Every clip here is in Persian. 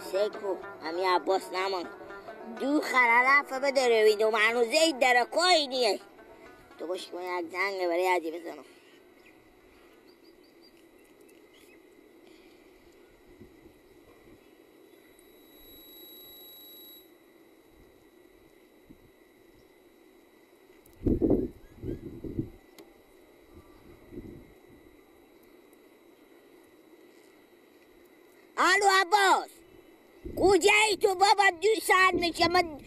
سیکو همی عباس نمان دو خرالفه بداره ویدو معنو زید داره کوی نیه تو باش کنی یک زنگ برای عجی بزنم الو عباس کجایی تو بابا 2 ساعت میشه من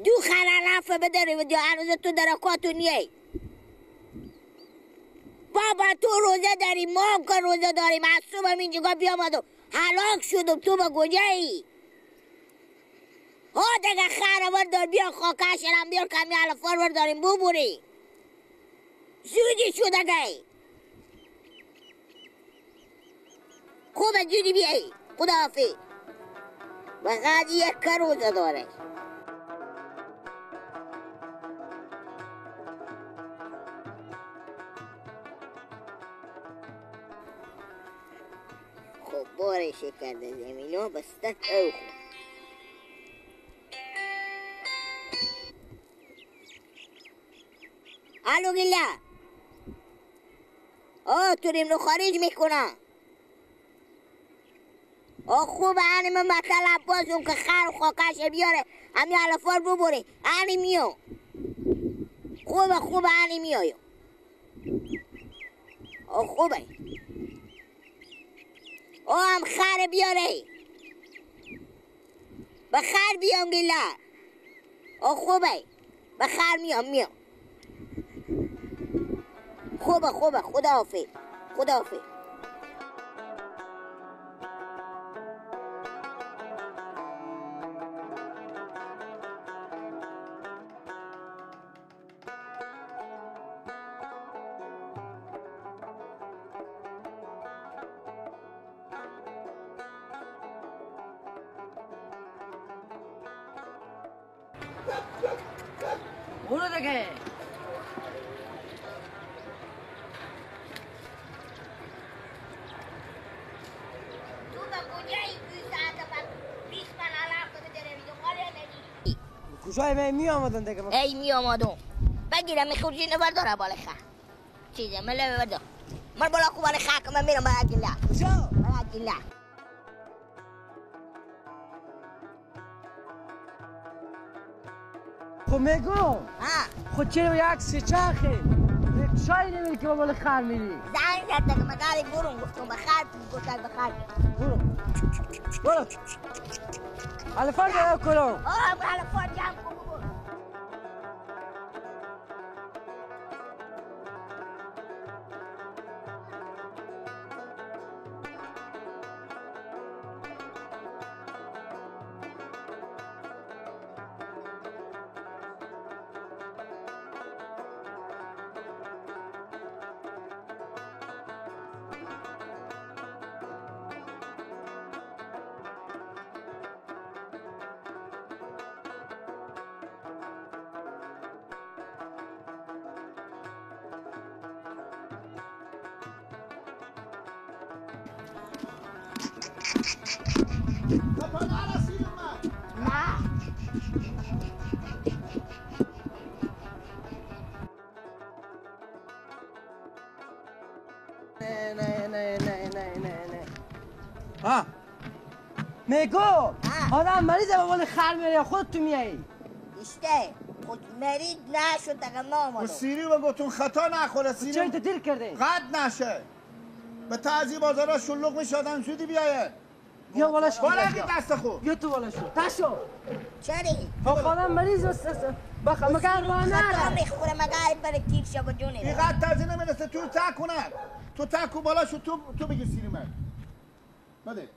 دو خرالفه بداره و هنوز تو درکاتو نیه بابا تو روزه داری ما هم که روزه داریم از صبح اینجا بیامد هلاک شدم تو با کجایی ها دیگه خرابر دار بیا خاکشرم بیار کمی علفار ور داریم ببوری زودی شده گئی خوبه زودی بیایی خداحافظ فقط یک روزه داره خب باره شکر در زمین ها بستت او خود الو گله توریم رو خارج میکنم خوبه من مطلب بازم که خر و خاکش بیاره همی علفار ببوری هنی میو خوبه هنی میو خوبه هم خر بیاره به خر بیام گله خوبه به خر میام خوبه خداحافظ برو دیگه کجای من می آمدن دیگه ای می آمدم بگیرم میخورجی نبرداره بالا خه چیزه مله ببردم من بالا خوب بالا خه که من میرم باید گله کجا؟ باید گله خب میگو خود چرا یک سه چرخه شایی نمیری که با بالا خر میری زنگ زد دیگه مداری برون گفتم بخر گفتن بخر برو علفار جمع کنم علفار جمع کن نه میگو آدم مریضه با بالا خر میری خودت تو میایی اشته خود مریض نشد دیگه ما آمدم سیری و گفتون خطا نخوره سیری چرا تو دیر کرده قد نشه به تعذیب بازارا شلوغ میشدن زودی بیایه بیا بالا شو بالا دست خوب بیا تو بالا شو تشو چری؟ خب آدم مریض است مگر با نره خطا میخوره مگر برای تیر شب و جونه اینقدر ترزی نمیرسه تو تک کنه تو تکو بالا شو تو بگی سیری من بده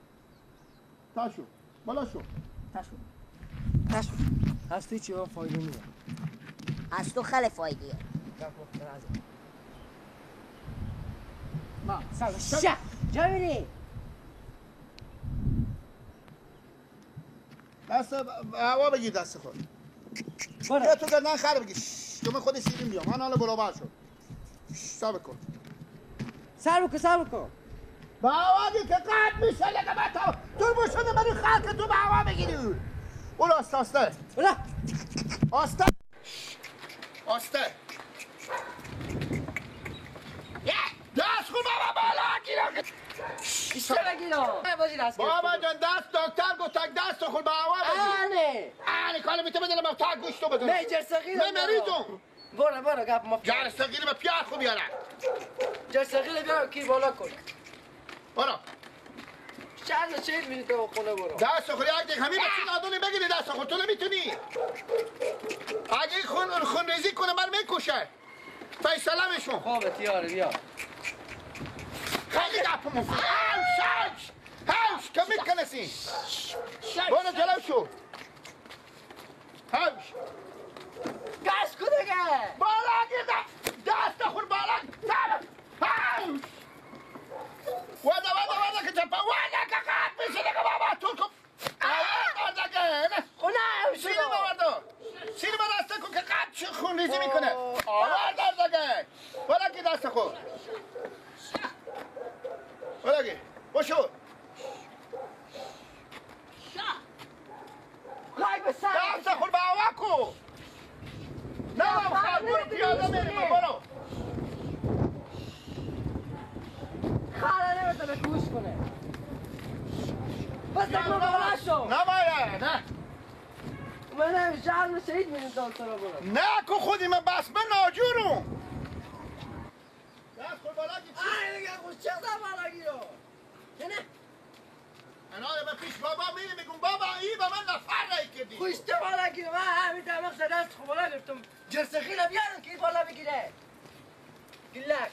تاشو بالا شو تشو هستی چی ها فایده نیه از تو خیلی فایدیه ما سلام شه جا میری دست هوا بگیر دست خود بیا تو گردن خر بگیر تو من خود سیرین بیام من حالا برابر شد صبر کن سر بکن با هوا که قد میشه لگه بتا تربو شده برای خلق تو به هوا بگیری برو آسته آسته برو آسته آسته دست خود بابا بالا گیرا بیشتر بگیرا بازی دست بابا جان دست دکتر گفت دست خود به هوا بگیر آنه کاله میته بدلم تا گوش تو بدون نه جرسقیل نه مریضم برو گپ ما جرسقیل به پیار خوب بیاره جرسقیل بیار کی بالا کن برو چند چهل میلی تو خونه برو دست خود یک دیگه همین بچه نادونی بگیری دست خود تو نمیتونی اگه خون ریزی کنه من میکشه فیصله میشون خوبه تیاره بیا خیلی گپ مفید هاوش که میکنسی برو جلو شو هاوش گش کن دیگه بالا گیر دست خود بالا هاوش وده که چپا وده که قد میشه دیگه بابا تو کن آورده که خونه سینه بابردو سینه با دسته کن که قد خون ریزی میکنه آورده که بالا که دست خود بالا باشو لای به سر دست خود به هوا کو نه بابا برو پیاده میریم برو خاله نمیتونه گوش کنه بس تکو بالا شو نباید نه من جان شهید میدیم تو رو برو نه که خودی من بس من ناجورم دست خود بالا کی آی دیگه خوش چه بالا گیرو نه انا به پیش بابا میگم بابا ای به من نفر رای کردی خوش چه بالا گیرو من همین دماغ دست خوب بالا گرفتم جرسخیل بیارم که بالا بگیره گلک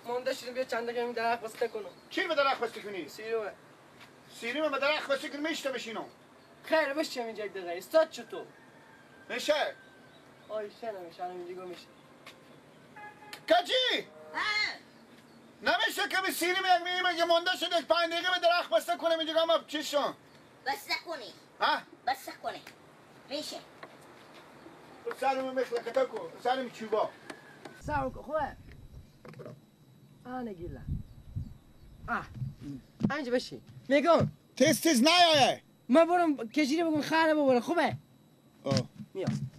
مونده شدیم بیا چند دقیقه این درخت بسته کنم چی به درخت بسته کنی؟ سیروه سیری من به درخت بسته کنی میشته بشینم خیر بشیم اینجا یک دقیقه استاد چطور؟ میشه آی شه نمیشه الان اینجا میشه کجی؟ نمیشه که به سیری میگه مونده شده یک 5 دقیقه به درخت بسته کنم اینجا ما چی شون؟ بسته کنی بسته کنی میشه سرم میخلقه کن سرم چوبا سرم خوبه آنه گیله اینجا بشی میگم تیز نیایه من برم کشیری بگم خیره ببره خوبه میام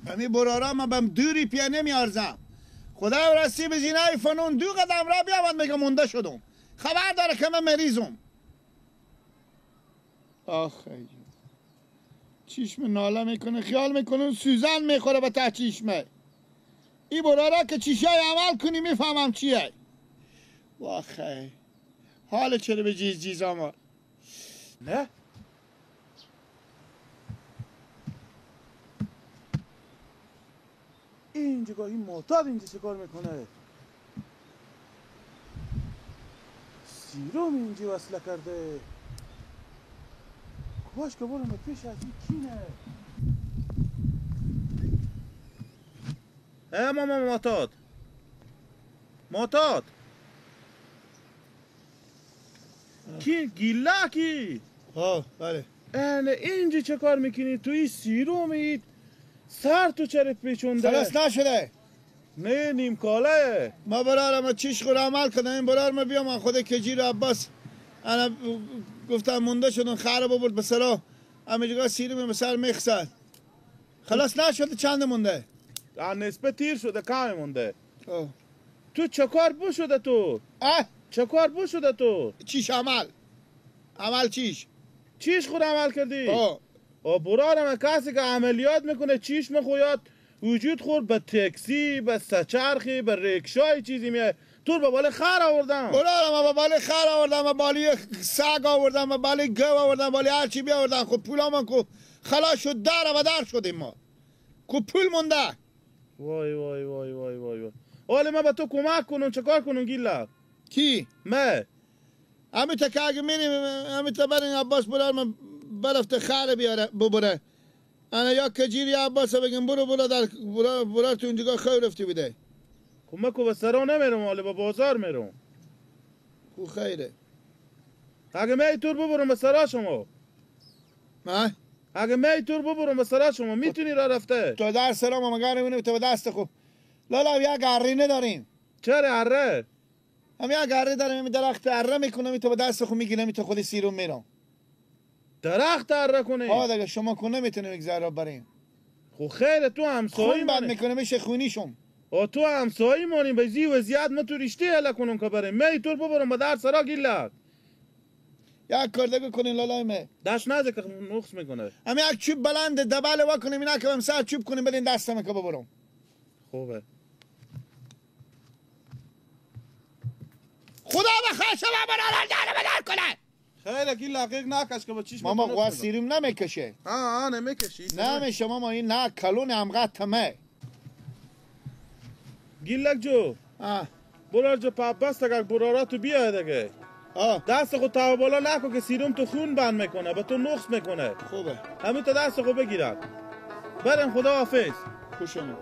امی برارا من بهم دوری پیا نمیارزم خدا رسی به زینای فنون 2 قدم را بیامد میگه مونده شدم خبر داره که من مریضم آخه چشم ناله میکنه خیال میکنه سوزن میخوره به ته چشمه ای برارا که چیشه عمل کنی میفهمم چیه آخه حال چرا به جیز آمار نه اینجا این معتاد اینجا چه کار میکنه سیروم اینجا وصله کرده باش که برم پیش از این کینه ماما معتاد کی گیلا کی بله اینجا چه کار میکنی توی سیرومی سر تو چرا پیچونده خلاص نشده نه نیم کاله ما برارم چیش خور عمل کردم این برار ما بیام من خود کجیر عباس انا گفتم مونده شدن خراب برد به سرا امیجگاه سیروم به سر میخسد خلاص نشده چند مونده نسبت تیر شده کم مونده تو چه کار بو شده تو چه کار بو شده تو چیش عمل چیش خود عمل کردی برارم کسی که عملیات میکنه چیش میخوید وجود خور به تاکسی به سچرخی به رکشای چیزی میه تو به بالا خر آوردم برارم به بالا خر آوردم به بالا سگ آوردم به بالا گو آوردم بالا هر چی بیاوردم خب پولا من کو خلاص شد در شدیم ما کو پول مونده وای حالا من به تو کمک کنم چه کار کنم گیلا کی من همین تا که اگه میریم همین تا برین عباس برار من برفته خر بیاره ببره انا یا کجیری عباس بگم برار تو اونجا خیر رفتی بده کمکو به سرا نمیرم حالا به بازار میرم خو خیره. اگه میتور ببرم به سرا شما. نه؟ اگه میتور ببرم به سرا شما میتونی را رفته. تو در سرا ما مگر نمی‌بینیم تو به دست خوب. لالا یا گاری نداریم. چرا اره؟ هم یا گاری داریم درخت اره میکنم تو به دست خوب میگیرم تو خودی سیروم میرم. درخت اره کنی؟ ها دیگه شما کنه میتونیم یک ذره بریم. خو خیره تو همسایه خون بد میکنه میشه خونیشم. تو همسایه مانیم به زی وضعیت ما تو رشته هلا کنم که بریم میتور ببرم به در سرا گیلک. یک کردگو کنین لالای می دست نده که نقص میکنه. هم یک چوب بلند دبل وا کنیم اینا که هم سه چوب کنیم بدین دستم که ببرم. خوبه. خدا بخواه شما برادر داره بدر کنه. خیلی کی لقیق نکش که با چشم ماما قوا سیروم نمیکشه. نمیکشی. نمیشه ماما این نه کلون همقدر تمه. گیلک جو. برار جو پاپاست اگر برارا تو بیاد دیگه. دست خود تا بالا نکو که سیروم تو خون بند میکنه به تو نقص میکنه. خوبه. همین تا دست خود بگیرد. بریم خدا حافظ. خوشم.